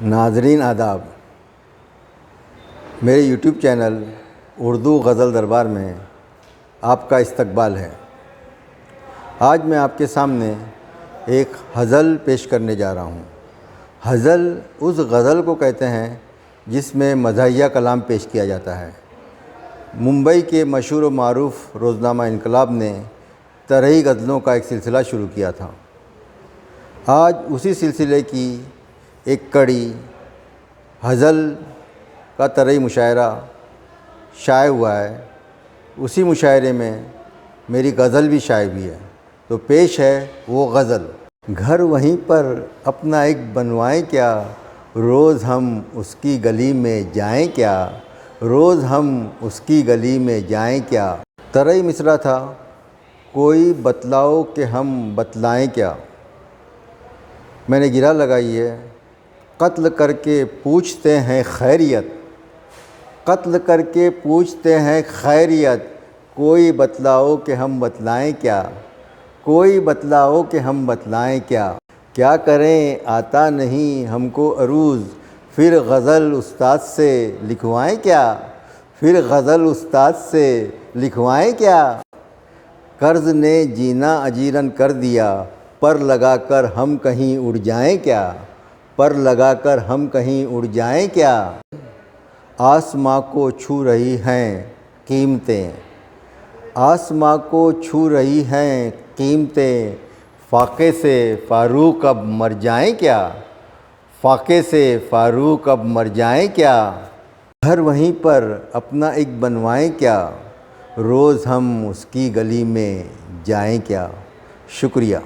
ناظرین آداب، میرے یوٹیوب چینل اردو غزل دربار میں آپ کا استقبال ہے۔ آج میں آپ کے سامنے ایک غزل پیش کرنے جا رہا ہوں۔ غزل اس غزل کو کہتے ہیں جس میں مزاحیہ کلام پیش کیا جاتا ہے۔ ممبئی کے مشہور و معروف روزنامہ انقلاب نے طرحی غزلوں کا ایک سلسلہ شروع کیا تھا۔ آج اسی سلسلے کی ایک کڑی غزل کا طرحی مشاعرہ شائع ہوا ہے۔ اسی مشاعرے میں میری غزل بھی شائع ہوئی ہے، تو پیش ہے وہ غزل۔ گھر وہیں پر اپنا ایک بنوائیں کیا، روز ہم اس کی گلی میں جائیں کیا، روز ہم اس کی گلی میں جائیں کیا۔ طرحی مصرع تھا، کوئی بتلاؤ کہ ہم بتلائیں کیا۔ میں نے گرہ لگائی ہے، قتل کر کے پوچھتے ہیں خیریت، قتل کر کے پوچھتے ہیں خیریت، کوئی بتلاؤ کہ ہم بتلائیں کیا، کوئی بتلاؤ کہ ہم بتلائیں کیا۔ کیا کریں آتا نہیں ہم کو عروض، پھر غزل استاد سے لکھوائیں کیا، پھر غزل استاد سے لکھوائیں کیا۔ قرض نے جینا اجیرن کر دیا، پر لگا کر ہم کہیں اڑ جائیں کیا، پر لگا کر ہم کہیں اڑ جائیں کیا۔ آسماں کو چھو رہی ہیں قیمتیں، آسماں کو چھو رہی ہیں قیمتیں، فاقے سے فاروق اب مر جائیں کیا، فاقے سے فاروق اب مر جائیں کیا۔ گھر وہیں پر اپنا ایک بنوائیں کیا، روز ہم اس کی گلی میں جائیں کیا۔ شکریہ۔